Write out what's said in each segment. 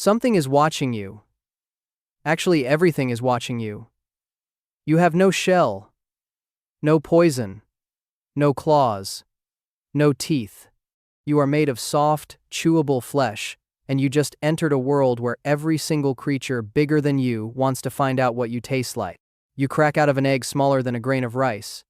Something is watching you. Actually, everything is watching you. You have no shell, no poison, no claws, no teeth. You are made of soft, chewable flesh, and you just entered a world where every single creature bigger than you wants to find out what you taste like. You crack out of an egg smaller than a grain of rice.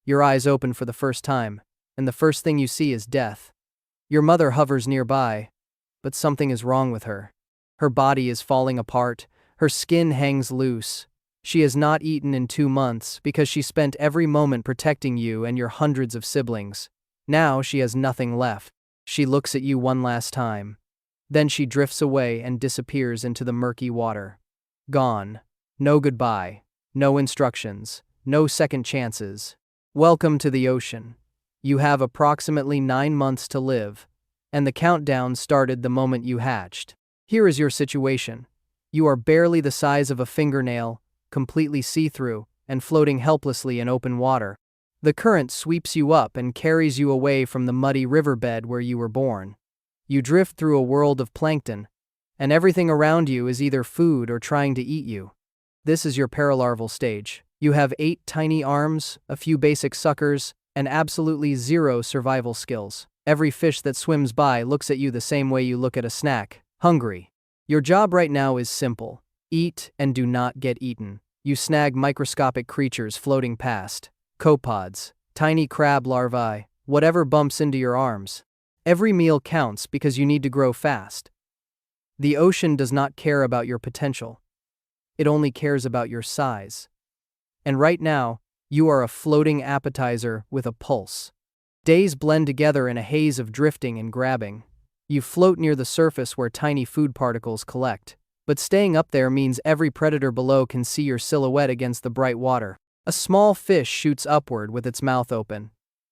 Your eyes open for the first time, and the first thing you see is death. Your mother hovers nearby, but something is wrong with her. Her body is falling apart, her skin hangs loose. She has not eaten in 2 months because she spent every moment protecting you and your hundreds of siblings. Now she has nothing left. She looks at you one last time. Then she drifts away and disappears into the murky water. Gone. No goodbye. No instructions. No second chances. Welcome to the ocean. You have approximately 9 months to live, and the countdown started the moment you hatched. Here is your situation. You are barely the size of a fingernail, completely see-through, and floating helplessly in open water. The current sweeps you up and carries you away from the muddy riverbed where you were born. You drift through a world of plankton, and everything around you is either food or trying to eat you. This is your paralarval stage. You have 8 tiny arms, a few basic suckers, and absolutely 0 survival skills. Every fish that swims by looks at you the same way you look at a snack, hungry. Your job right now is simple. Eat and do not get eaten. You snag microscopic creatures floating past. Copepods, tiny crab larvae, whatever bumps into your arms. Every meal counts because you need to grow fast. The ocean does not care about your potential. It only cares about your size. And right now, you are a floating appetizer with a pulse. Days blend together in a haze of drifting and grabbing. You float near the surface where tiny food particles collect. But staying up there means every predator below can see your silhouette against the bright water. A small fish shoots upward with its mouth open.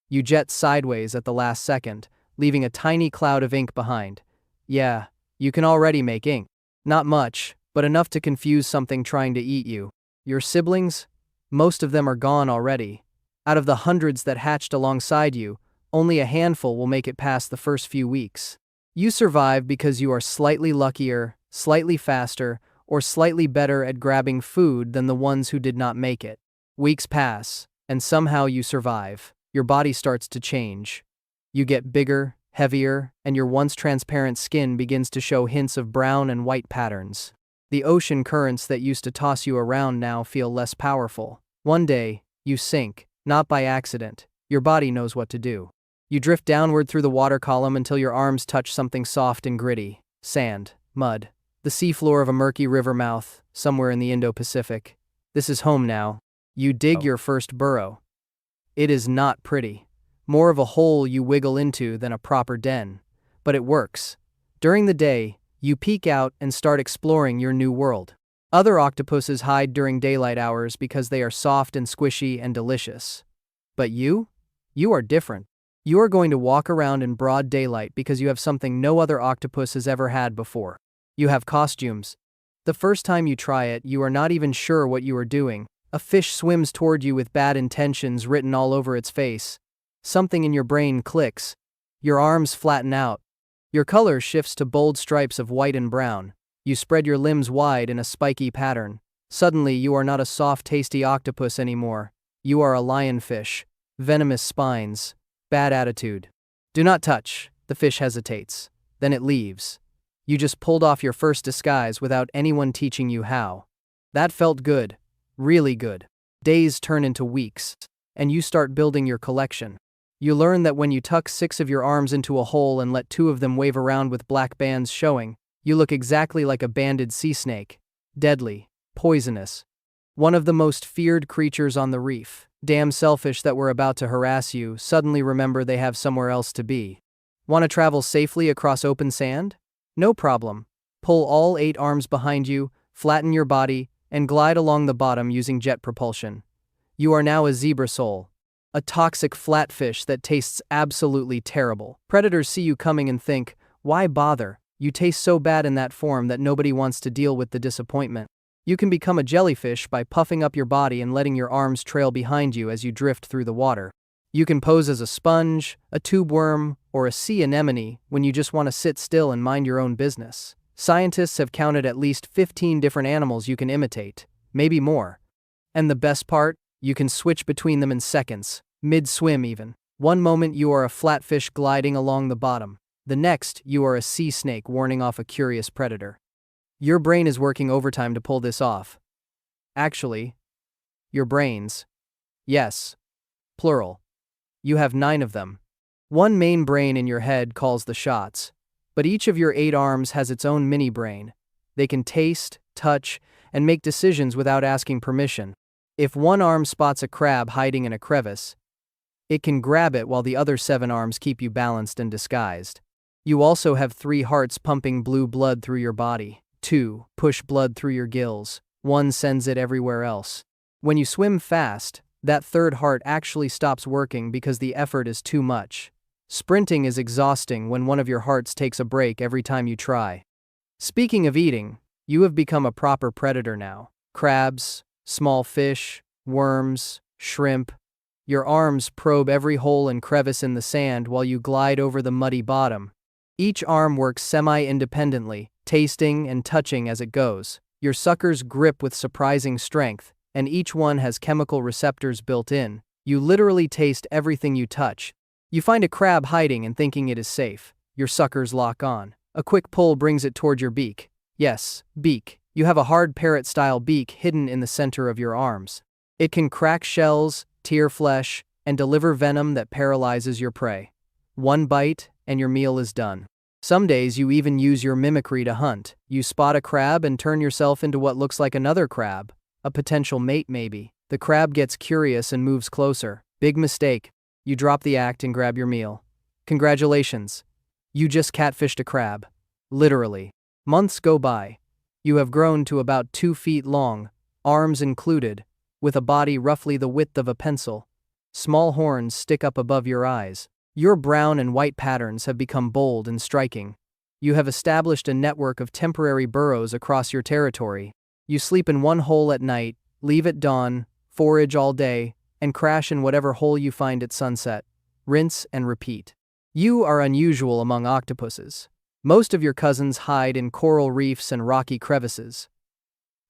You jet sideways at the last second, leaving a tiny cloud of ink behind. Yeah, you can already make ink. Not much, but enough to confuse something trying to eat you. Your siblings? Most of them are gone already. Out of the hundreds that hatched alongside you, only a handful will make it past the first few weeks. You survive because you are slightly luckier, slightly faster, or slightly better at grabbing food than the ones who did not make it. Weeks pass, and somehow you survive. Your body starts to change. You get bigger, heavier, and your once transparent skin begins to show hints of brown and white patterns. The ocean currents that used to toss you around now feel less powerful. One day, you sink, not by accident. Your body knows what to do. You drift downward through the water column until your arms touch something soft and gritty. Sand, mud, the seafloor of a murky river mouth, somewhere in the Indo-Pacific. This is home now. You dig your first burrow. It is not pretty. More of a hole you wiggle into than a proper den. But it works. During the day, you peek out and start exploring your new world. Other octopuses hide during daylight hours because they are soft and squishy and delicious. But you? You are different. You are going to walk around in broad daylight because you have something no other octopus has ever had before. You have costumes. The first time you try it, you are not even sure what you are doing. A fish swims toward you with bad intentions written all over its face. Something in your brain clicks. Your arms flatten out. Your color shifts to bold stripes of white and brown. You spread your limbs wide in a spiky pattern. Suddenly, you are not a soft, tasty octopus anymore. You are a lionfish. Venomous spines. Bad attitude. Do not touch. The fish hesitates. Then it leaves. You just pulled off your first disguise without anyone teaching you how. That felt good. Really good. Days turn into weeks, and you start building your collection. You learn that when you tuck 6 of your arms into a hole and let 2 of them wave around with black bands showing, you look exactly like a banded sea snake. Deadly. Poisonous. One of the most feared creatures on the reef. Damn selfish that were about to harass you suddenly remember they have somewhere else to be. Want to travel safely across open sand? No problem. Pull all 8 arms behind you, flatten your body, and glide along the bottom using jet propulsion. You are now a zebra sole. A toxic flatfish that tastes absolutely terrible. Predators see you coming and think, why bother? You taste so bad in that form that nobody wants to deal with the disappointment. You can become a jellyfish by puffing up your body and letting your arms trail behind you as you drift through the water. You can pose as a sponge, a tube worm, or a sea anemone when you just want to sit still and mind your own business. Scientists have counted at least 15 different animals you can imitate, maybe more. And the best part? You can switch between them in seconds, mid-swim even. One moment you are a flatfish gliding along the bottom. The next, you are a sea snake warning off a curious predator. Your brain is working overtime to pull this off. Actually, your brains. Yes. Plural. You have 9 of them. One main brain in your head calls the shots, but each of your 8 arms has its own mini-brain. They can taste, touch, and make decisions without asking permission. If one arm spots a crab hiding in a crevice, it can grab it while the other 7 arms keep you balanced and disguised. You also have 3 hearts pumping blue blood through your body. 2 push blood through your gills. 1 sends it everywhere else. When you swim fast, that third heart actually stops working because the effort is too much. Sprinting is exhausting when one of your hearts takes a break every time you try. Speaking of eating, you have become a proper predator now. Crabs, small fish, worms, shrimp. Your arms probe every hole and crevice in the sand while you glide over the muddy bottom. Each arm works semi-independently, tasting and touching as it goes. Your suckers grip with surprising strength, and each one has chemical receptors built in. You literally taste everything you touch. You find a crab hiding and thinking it is safe. Your suckers lock on. A quick pull brings it toward your beak. Yes, beak. You have a hard parrot-style beak hidden in the center of your arms. It can crack shells, tear flesh, and deliver venom that paralyzes your prey. One bite, and your meal is done. Some days you even use your mimicry to hunt. You spot a crab and turn yourself into what looks like another crab. A potential mate maybe. The crab gets curious and moves closer. Big mistake. You drop the act and grab your meal. Congratulations. You just catfished a crab. Literally. Months go by. You have grown to about 2 feet long, arms included, with a body roughly the width of a pencil. Small horns stick up above your eyes. Your brown and white patterns have become bold and striking. You have established a network of temporary burrows across your territory. You sleep in one hole at night, leave at dawn, forage all day, and crash in whatever hole you find at sunset. Rinse and repeat. You are unusual among octopuses. Most of your cousins hide in coral reefs and rocky crevices.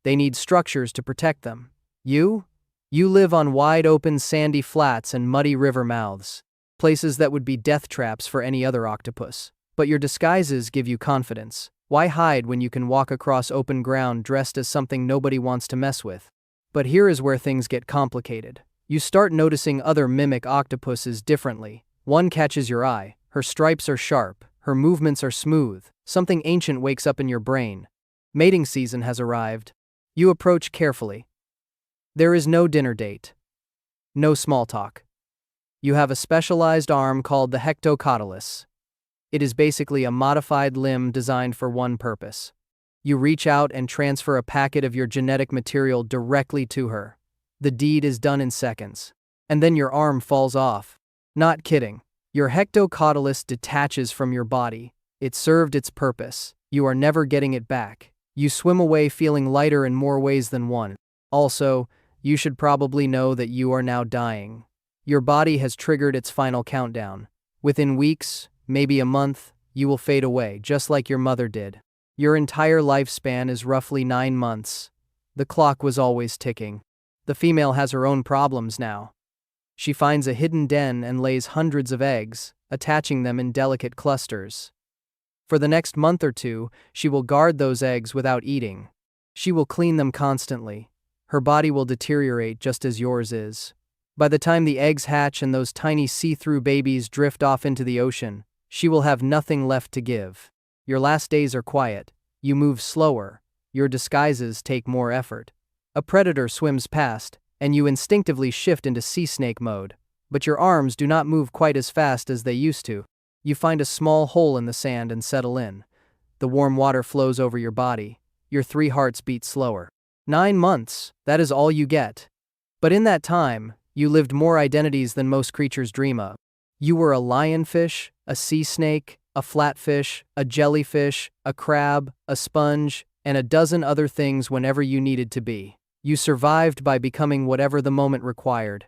They need structures to protect them. You live on wide-open sandy flats and muddy river mouths, places that would be death traps for any other octopus. But your disguises give you confidence. Why hide when you can walk across open ground dressed as something nobody wants to mess with? But here is where things get complicated. You start noticing other mimic octopuses differently. One catches your eye. Her stripes are sharp. Her movements are smooth. Something ancient wakes up in your brain. Mating season has arrived. You approach carefully. There is no dinner date. No small talk. You have a specialized arm called the hectocotylus. It is basically a modified limb designed for one purpose. You reach out and transfer a packet of your genetic material directly to her. The deed is done in seconds. And then your arm falls off. Not kidding. Your hectocotylus detaches from your body. It served its purpose. You are never getting it back. You swim away feeling lighter in more ways than one. Also, you should probably know that you are now dying. Your body has triggered its final countdown. Within weeks, maybe a month, you will fade away, just like your mother did. Your entire lifespan is roughly 9 months. The clock was always ticking. The female has her own problems now. She finds a hidden den and lays hundreds of eggs, attaching them in delicate clusters. For the next month or 2, she will guard those eggs without eating. She will clean them constantly. Her body will deteriorate just as yours is. By the time the eggs hatch and those tiny see-through babies drift off into the ocean, she will have nothing left to give. Your last days are quiet. You move slower. Your disguises take more effort. A predator swims past, and you instinctively shift into sea snake mode. But your arms do not move quite as fast as they used to. You find a small hole in the sand and settle in. The warm water flows over your body. Your 3 hearts beat slower. 9 months, that is all you get. But in that time, you lived more identities than most creatures dream of. You were a lionfish, a sea snake, a flatfish, a jellyfish, a crab, a sponge, and a dozen other things whenever you needed to be. You survived by becoming whatever the moment required.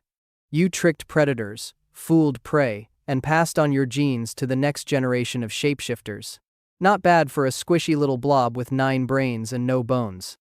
You tricked predators, fooled prey, and passed on your genes to the next generation of shapeshifters. Not bad for a squishy little blob with 9 brains and no bones.